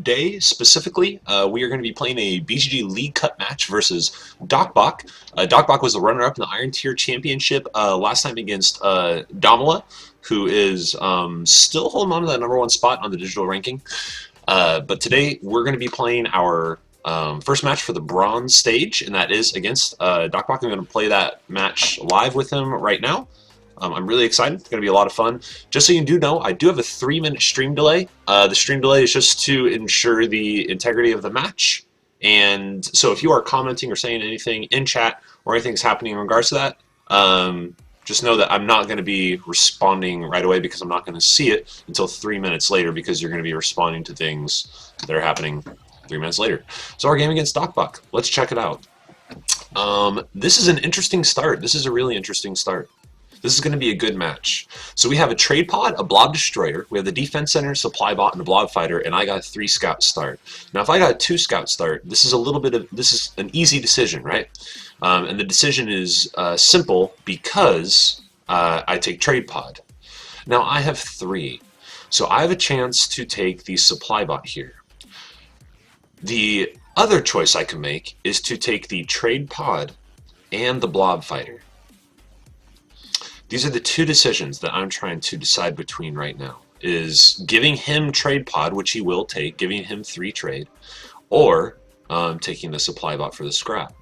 today, specifically, we are going to be playing a BGG League Cup match versus DocBach. DocBach was the runner-up in the Iron Tier Championship last time against Domala, who is still holding on to that #1 spot on the digital ranking. But today, we're going to be playing our first match for the bronze stage, and that is against DocBach. I'm going to play that match live with him right now. I'm really excited. It's going to be a lot of fun. Just so you do know, I do have a 3-minute stream delay. The stream delay is just to ensure the integrity of the match. And so if you are commenting or saying anything in chat or anything's happening in regards to that, just know that I'm not going to be responding right away because I'm not going to see it until 3 minutes later because you're going to be responding to things that are happening 3 minutes later. So our game against DocBach. Let's check it out. This is an interesting start. This is a really interesting start. This is going to be a good match. So we have a trade pod, a blob destroyer, we have the defense center, supply bot, and a blob fighter, and I got a 3 scout start. Now if I got a 2 scout start, this is an easy decision, right? And the decision is simple because I take trade pod. Now I have 3, so I have a chance to take the supply bot here. The other choice I can make is to take the trade pod and the blob fighter. These are the 2 decisions that I'm trying to decide between right now. Is giving him trade pod, which he will take, giving him 3 trade, or taking the supply bot for the scrap.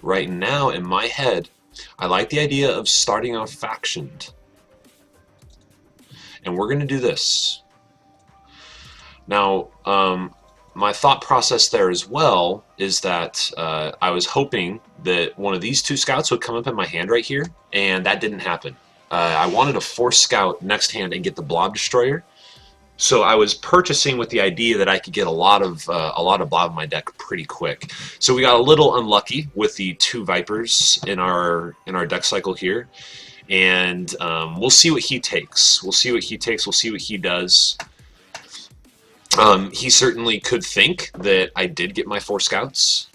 Right now, in my head, I like the idea of starting off factioned. And we're going to do this. Now, my thought process there as well is that I was hoping that one of these 2 scouts would come up in my hand right here, and that didn't happen. I wanted to force scout next hand and get the blob destroyer, so I was purchasing with the idea that I could get a lot of blob in my deck pretty quick. So we got a little unlucky with the 2 vipers in our deck cycle here, and we'll see what he takes. We'll see what he takes. We'll see what he does. He certainly could think that I did get my 4 scouts.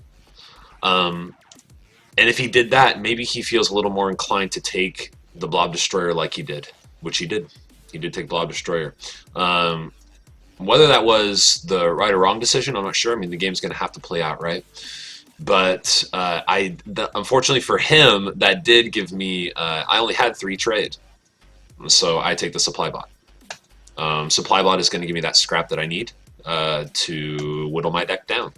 And if he did that, maybe he feels a little more inclined to take the blob destroyer like he did, which he did. He did take blob destroyer. Whether that was the right or wrong decision, I'm not sure. I mean, the game's going to have to play out, right? But unfortunately for him, that did give me... I only had 3 trade, so I take the supply bot. Supply bot is going to give me that scrap that I need to whittle my deck down.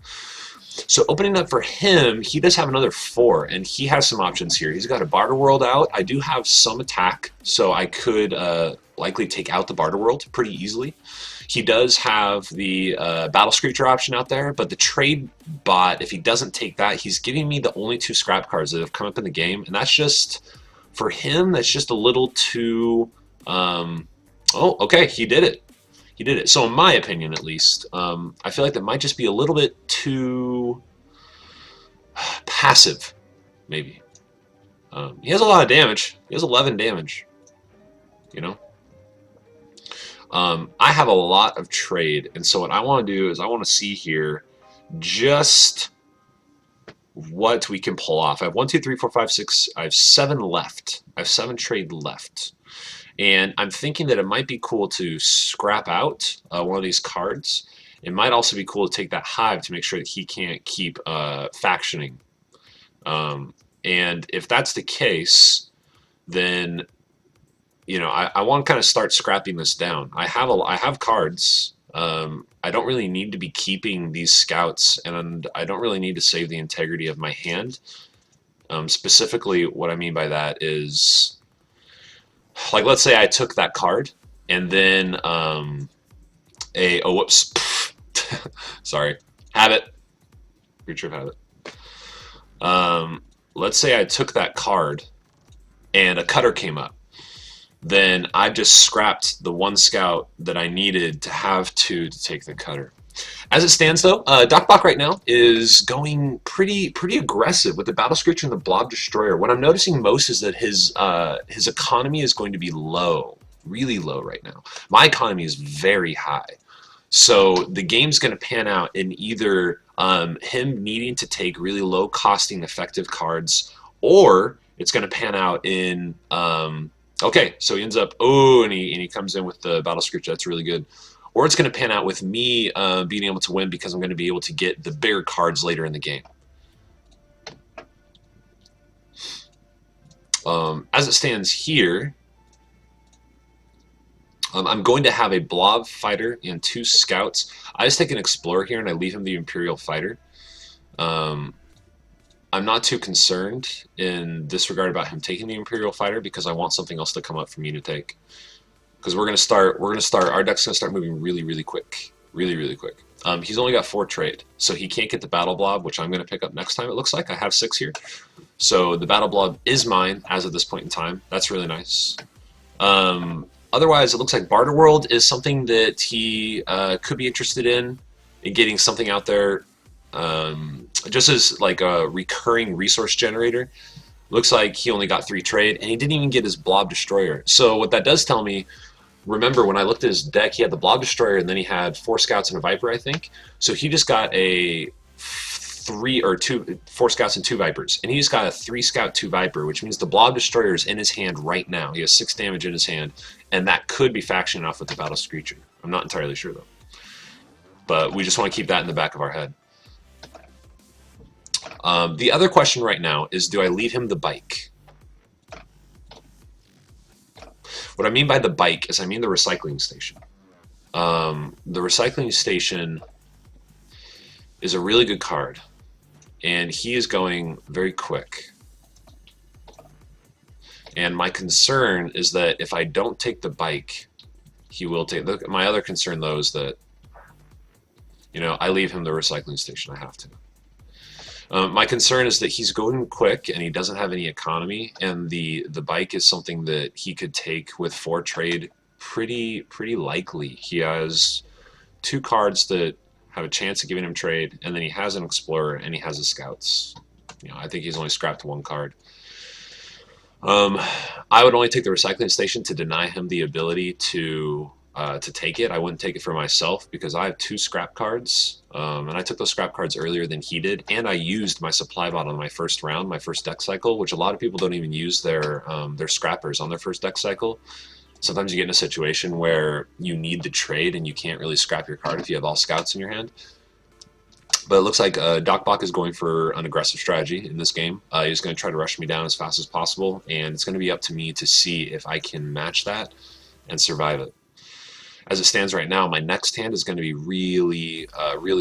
So opening up for him, he does have another 4, and he has some options here. He's got a Barter World out. I do have some attack, so I could likely take out the Barter World pretty easily. He does have the Battle Screecher option out there, but the trade bot, if he doesn't take that, he's giving me the only 2 scrap cards that have come up in the game, and that's just, for him, that's just a little too... Oh, okay, he did it. He did it. So in my opinion, at least, I feel like that might just be a little bit too passive, maybe. He has a lot of damage. He has 11 damage, you know? I have a lot of trade, and so what I want to do is I want to see here just what we can pull off. I have 1, 2, 3, 4, 5, 6. I have 7 left. I have 7 trade left. And I'm thinking that it might be cool to scrap out one of these cards. It might also be cool to take that hive to make sure that he can't keep factioning. And if that's the case, then you know I want to kind of start scrapping this down. I have cards. I don't really need to be keeping these scouts, and I don't really need to save the integrity of my hand. Specifically, what I mean by that is, like, let's say I took that card, and then oh, whoops, sorry, habit, creature of habit. Let's say I took that card, and a cutter came up. Then I just scrapped the 1 scout that I needed to have 2 to take the cutter. As it stands, though, DocBach right now is going pretty aggressive with the Battle Screecher and the Blob Destroyer. What I'm noticing most is that his economy is going to be low, really low right now. My economy is very high. So the game's going to pan out in either him needing to take really low-costing effective cards, or it's going to pan out in... okay, so he ends up... Oh, and he comes in with the Battle Screecher. That's really good. or it's going to pan out with me being able to win because I'm going to be able to get the bigger cards later in the game. As it stands here, I'm going to have a blob fighter and 2 scouts. I just take an explorer here and I leave him the Imperial fighter. I'm not too concerned in this regard about him taking the Imperial fighter because I want something else to come up for me to take. Because our deck's gonna start moving really quick. Really quick. He's only got 4 trade, so he can't get the battle blob, which I'm gonna pick up next time, it looks like. I have 6 here. So the battle blob is mine as of this point in time. That's really nice. Otherwise, it looks like Barter World is something that he could be interested in getting something out there just as like a recurring resource generator. Looks like he only got 3 trade, and he didn't even get his Blob Destroyer. So what that does tell me, remember when I looked at his deck, he had the Blob Destroyer, and then he had 4 Scouts and a Viper, I think. So he just got a 4 Scouts and 2 Vipers, and he just got a 3 Scout 2 Viper, which means the Blob Destroyer is in his hand right now. He has 6 damage in his hand, and that could be factioning off with the Battle Screecher. I'm not entirely sure though, but we just want to keep that in the back of our head. The other question right now is, do I leave him the bike? What I mean by the bike is I mean the recycling station. The recycling station is a really good card, and he is going very quick. And my concern is that if I don't take the bike, he will take. My other concern though is that, you know, I leave him the recycling station. I have to. My concern is that he's going quick and he doesn't have any economy, and the bike is something that he could take with 4 trade pretty likely. He has 2 cards that have a chance of giving him trade, and then he has an explorer and he has his scouts. You know, I think he's only scrapped 1 card. I would only take the recycling station to deny him the ability to take it. I wouldn't take it for myself because I have 2 scrap cards, and I took those scrap cards earlier than he did, and I used my supply bot on my first round, my first deck cycle, which a lot of people don't even use their scrappers on their first deck cycle. Sometimes you get in a situation where you need the trade and you can't really scrap your card if you have all scouts in your hand. But it looks like DocBach is going for an aggressive strategy in this game. He's going to try to rush me down as fast as possible, and it's going to be up to me to see if I can match that and survive it. As it stands right now, my next hand is going to be really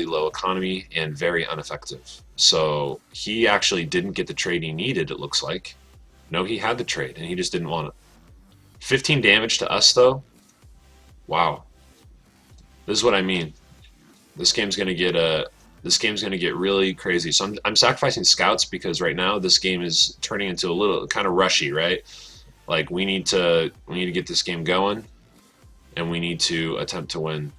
low economy and very ineffective. So he actually didn't get the trade he needed, it looks like. No, he had the trade, and he just didn't want it. 15 damage to us, though. Wow. This is what I mean. This game's going to get really crazy. So I'm sacrificing scouts because right now this game is turning into a little kind of rushy, right? Like we need to get this game going, and we need to attempt to win.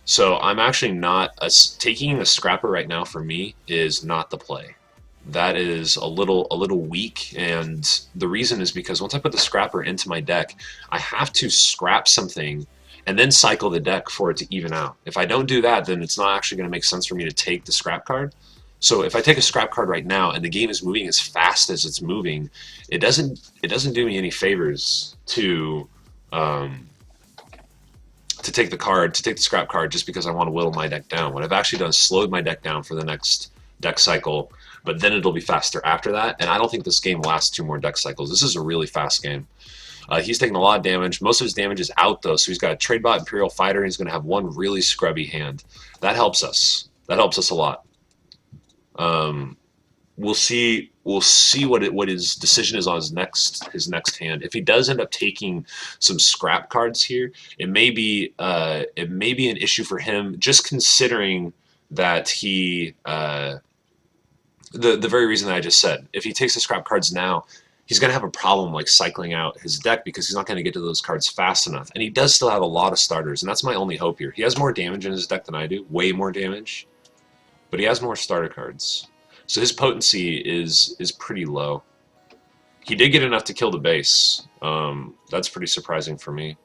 So I'm actually not taking a scrapper right now. For me, is not the play. That is a little weak, and the reason is because once I put the scrapper into my deck, I have to scrap something and then cycle the deck for it to even out. If I don't do that, then it's not actually going to make sense for me to take the scrap card. So if I take a scrap card right now and the game is moving as fast as it's moving, it doesn't do me any favors to take the scrap card just because I want to whittle my deck down. What I've actually done is slowed my deck down for the next deck cycle, but then it'll be faster after that, and I don't think this game lasts 2 more deck cycles. This is a really fast game. He's taking a lot of damage. Most of his damage is out, though, so he's got a trade bot Imperial Fighter, and he's going to have 1 really scrubby hand. That helps us. That helps us a lot. We'll see what his decision is on his next hand. If he does end up taking some scrap cards here, it may be an issue for him, just considering that he the very reason that I just said. If he takes the scrap cards now, he's going to have a problem like cycling out his deck because he's not going to get to those cards fast enough. And he does still have a lot of starters, and that's my only hope here. He has more damage in his deck than I do, way more damage, but he has more starter cards. So his potency is pretty low. He did get enough to kill the base. That's pretty surprising for me.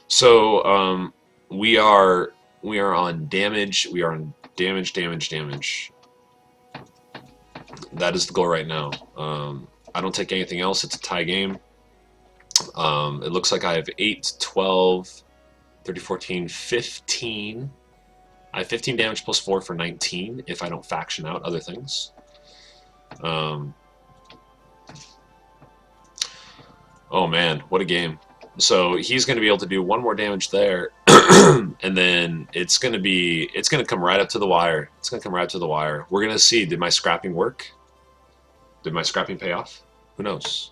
So we are on damage. We are on damage. That is the goal right now. I don't take anything else. It's a tie game. It looks like I have 8, 12, 30, 14, 15. I have 15 damage plus 4 for 19 if I don't faction out other things. Oh man, what a game. So he's going to be able to do 1 more damage there, and then it's going to come right up to the wire. It's going to come right up to the wire. We're going to see, did my scrapping work? Did my scrapping pay off? Who knows?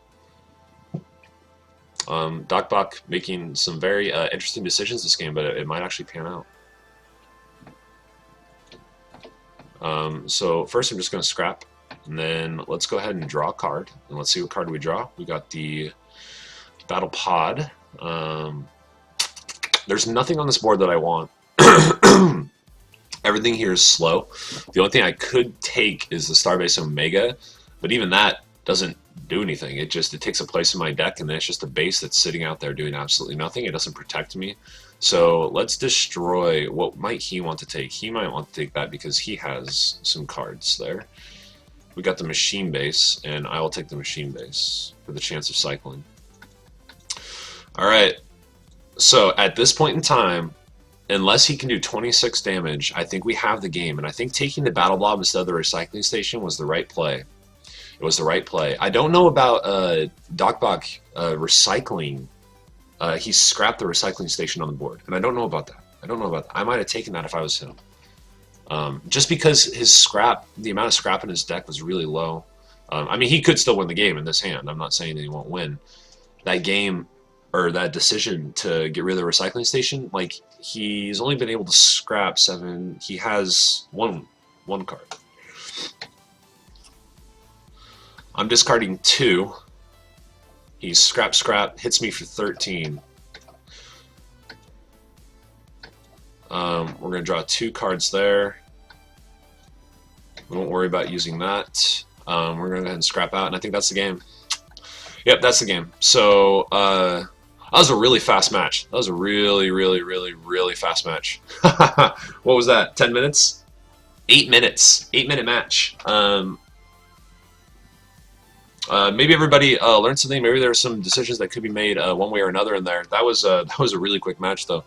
DocBach making some very interesting decisions this game, but it might actually pan out. So first I'm just going to scrap, and then let's go ahead and draw a card, and let's see what card we draw. We got the Battle Pod. There's nothing on this board that I want. Everything here is slow. The only thing I could take is the Starbase Omega, but even that doesn't do anything. It takes a place in my deck, and then it's just a base that's sitting out there doing absolutely nothing. It doesn't protect me. So let's destroy. What might he want to take? He might want to take that because he has some cards there. We got the machine base, and I will take the machine base for the chance of cycling. Alright, so at this point in time, unless he can do 26 damage, I think we have the game, and I think taking the Battle Blob instead of the Recycling Station was the right play. It was the right play. I don't know about DocBach recycling. He scrapped the Recycling Station on the board, and I don't know about that. I might have taken that if I was him. Just because the amount of scrap in his deck was really low. I mean, he could still win the game in this hand. I'm not saying that he won't win. That game, or that decision to get rid of the Recycling Station, like, he's only been able to scrap 7. He has one card. I'm discarding 2. He's scrap, hits me for 13. We're going to draw 2 cards there. We won't worry about using that. We're going to go ahead and scrap out, and I think that's the game. Yep, that's the game. So, that was a really fast match. That was a really, really, really, really fast match. What was that, 10 minutes? 8 minutes. 8-minute match. Maybe everybody learned something. Maybe there are some decisions that could be made one way or another in there. That was a really quick match, though.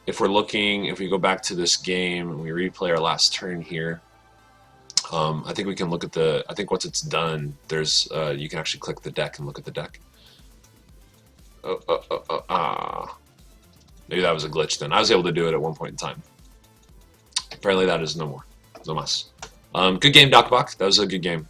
If we go back to this game and we replay our last turn here, I think we can look at I think once it's done, there's you can actually click the deck and look at the deck. Maybe that was a glitch then. I was able to do it at one point in time. Apparently that is no more. No mas. Good game, DocBach. That was a good game.